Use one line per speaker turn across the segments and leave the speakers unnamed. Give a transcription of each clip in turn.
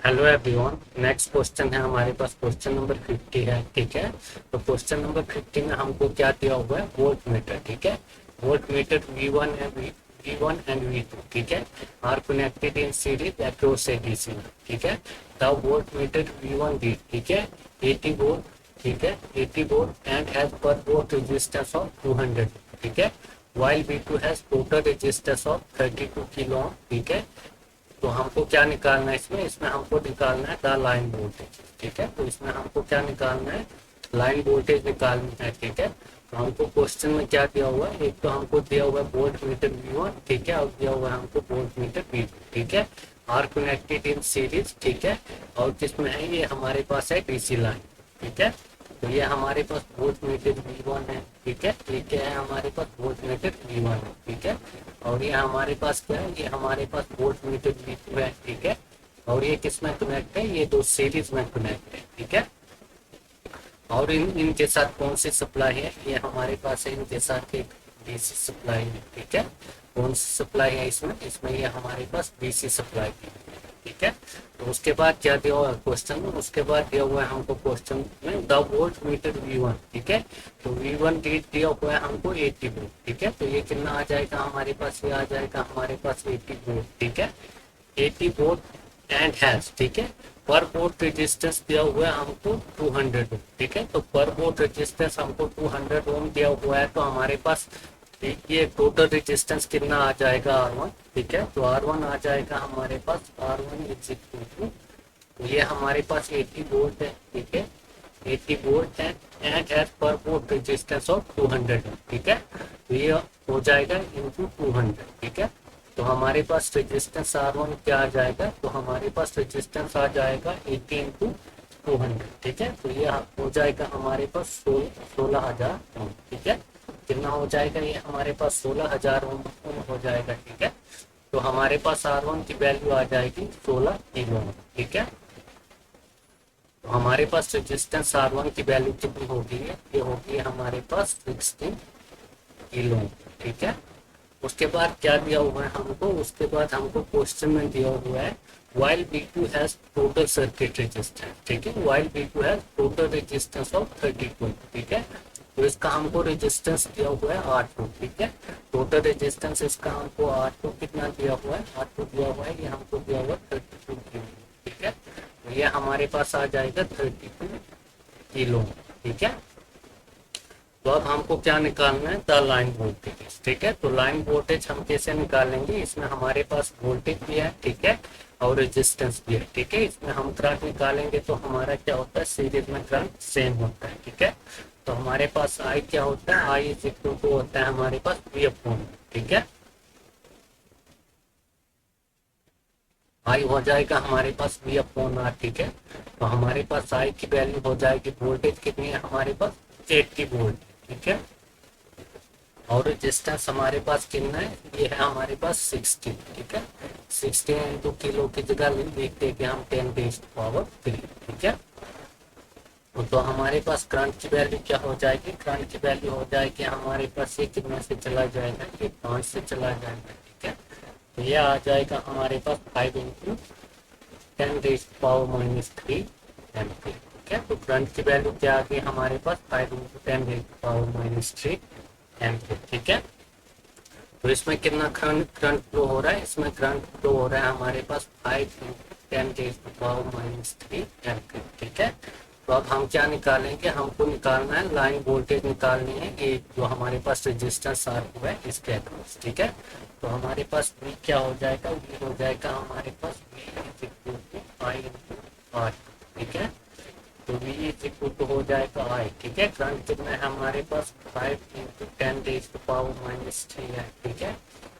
Hello everyone. Next question है हमारे पास, question number 50 है। ठीक है, तो क्वेश्चन नंबर 50 में हमको क्या दिया हुआ है, वोल्ट मीटर। ठीक है, वोल्ट मीटर V1 है, V1 एंड V2। ठीक है, are connected in series across a DC. ठीक है, the volt meter V1 read, ठीक है, 80 वोल्ट। ठीक है, 80 वोल्ट एंड हैज पर वोल्ट रेजिस्टेंस ऑफ 200। ठीक है, while V2 has total resistance of 32 kilo ohm. ठीक है, तो हमको क्या निकालना है इसमें, हमको निकालना है द लाइन वोल्टेज। ठीक है, तो इसमें हमको क्या निकालना है, लाइन वोल्टेज निकालनी है। ठीक है, तो हमको क्वेश्चन में क्या दिया हुआ है, एक तो हमको दिया हुआ है वोल्ट मीटर V1। ठीक है, और दिया हुआ है हमको वोल्ट मीटर V2। ठीक है, आर कनेक्टेड इन सीरीज। ठीक है, और किसमें है, ये हमारे पास है डीसी लाइन। ठीक है, तो ये हमारे पास वोल्ट मीटर V1 है। ठीक है, ये क्या है, हमारे पास वोल्ट मीटर V1 है। ठीक है, और ये हमारे पास क्या है, ये हमारे पास वोल्ट मीटर V2 है। ठीक है, और ये किस में कनेक्ट है, ये दो सीरीज में कनेक्ट है। ठीक है, और इनके साथ कौन सी सप्लाई है, ये हमारे पास है इनके साथ एक डीसी सप्लाई है। ठीक है, कौन सी सप्लाई है इसमें ये हमारे पास डीसी सप्लाई है। ठीक है, तो उसके बाद क्या दिया हुआ है क्वेश्चन में, उसके बाद दिया हुआ है हमको क्वेश्चन में द वोल्ट मीटर V1। ठीक है, तो V1 दिया हुआ है हमको 80 वोल्ट। ठीक है, तो ये कितना आ जाएगा हमारे पास, ये आ जाएगा हमारे पास 80 वोल्ट। ठीक है, 80 वोल्ट एंड हैज। ठीक है, पर वोल्ट रेजिस्टेंस दिया हुआ है हमको 200 ओम। ठीक है, तो पर वोल्ट रेजिस्टेंस हमको 200 ओम दिया हुआ है, तो हमारे पास ये टोटल रेजिस्टेंस कितना आ जाएगा R1। ठीक है, तो R1 आ जाएगा हमारे पास, R1 इज इक्वल टू, ये हमारे पास 80 वोल्ट है। ठीक है, 80 वोल्ट है and as per volt resistance of 200। ठीक है, तो ये हो जाएगा इंटू 200। ठीक है, तो हमारे पास रेजिस्टेंस R1 क्या आ जाएगा, तो हमारे पास रेजिस्टेंस आ जाएगा 80 इंटू 200। ठीक है, तो ये हो जाएगा हमारे पास 16,000 ओम। ठीक है, कितना हो जाएगा, ये हमारे पास 16,000 ओम हो जाएगा। ठीक है, तो हमारे पास R1 की वैल्यू आ जाएगी 16 किलो ओम। ठीक है, तो हमारे पास रेजिस्टेंस R1 की वैल्यू कितनी होगी, ये होगी हमारे पास 16 किलो ओम। ठीक है, उसके बाद क्या दिया हुआ है हमको, उसके बाद हमको क्वेश्चन में दिया हुआ है while V2 has total circuit resistance। ठीक है, while V2 has total resistance of 32। ठीक है, तो इसका हमको रेजिस्टेंस दिया हुआ है 8 ओम। ठीक है, टोटल रेजिस्टेंस इसका हमको 8 ओम कितना दिया हुआ है, 8 ओम दिया हुआ है, ये हमको दिया हुआ है 32 किलो। ठीक है, तो ये हमारे पास आ जाएगा 32 किलो। ठीक है, तो अब हमको क्या निकालना है, द लाइन वोल्टेज। ठीक है, तो लाइन वोल्टेज हम कैसे निकालेंगे, इसमें हमारे पास वोल्टेज भी है। ठीक है, और रेजिस्टेंस भी है। ठीक है, इसमें हम करंट निकालेंगे तो हमारा क्या होता है, सीरीज में करंट सेम होता है। ठीक है, तो हमारे पास आई क्या होता है, आई इज इक्वल टू होता है हमारे पास V अपॉन। ठीक है, आई हो जाएगा हमारे पास V अपॉन R। ठीक है, तो हमारे पास आई की वैल्यू हो जाएगी, वोल्टेज कितनी है हमारे पास 80 वोल्ट। ठीक है, और रेजिस्टेंस हमारे पास कितना है, ये है हमारे पास 60। ठीक है, 60 इंटू किलो की जगह लिखते हैं कि हम 10⁻3। ठीक है, तो हमारे पास करंट की वैल्यू क्या हो जाएगी, करंट की वैल्यू हो जाएगी हमारे पास, ये कितने से चला जाएगा, ये 5 से चला जाएगा। ठीक है, तो ये आ जाएगा हमारे पास 5 इंटू 10⁻³ एम्पीयर। ठीक है, तो करंट की वैल्यू क्या आ गई हमारे पास, 5 इंटू 10⁻³ एम्पीयर। ठीक है, तो इसमें कितना करंट फ्लो हो रहा है, इसमें करंट फ्लो हो रहा है हमारे पास 5 इंटू 10⁻³ एम्पीयर। ठीक है, तो अब हम क्या निकालेंगे, हमको निकालना है लाइन वोल्टेज निकालनी है, ये जो हमारे पास रेजिस्टेंस आर हुआ है इसके अक्रॉस। ठीक है, तो हमारे पास V क्या हो जाएगा, V हो जाएगा हमारे पास V is equal to I into R। ठीक है, तो V इज इक्वल टू हो जाएगा I। ठीक है, करंट कितना है हमारे पास 5 इंटू 10⁻³ है। ठीक है,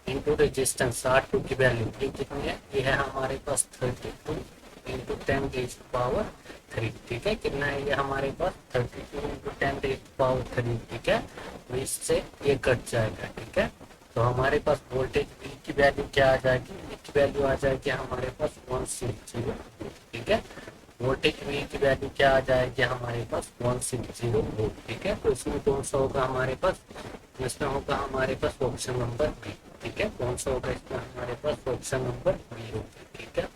इंटू रेजिस्टेंस R2 की वैल्यू ये कितनी है, ये है हमारे पास 32 इंटू 10⁻3। ठीक है, कितना है ये हमारे पास 32 इंटू 10⁻3। ठीक है, तो इससे ये कट जाएगा। ठीक है, तो हमारे पास वोल्टेज V की वैल्यू क्या आ जाएगी, V की वैल्यू आ जाएगी हमारे पास 160। ठीक है, वोल्टेज V की वैल्यू क्या आ जाएगी हमारे पास 160 वोल्ट। ठीक है, तो इसमें कौन सा होगा हमारे पास, इसमें होगा हमारे पास ऑप्शन नंबर बी। ठीक है, कौन सा होगा इसमें हमारे पास, ऑप्शन नंबर बी होगा। ठीक है,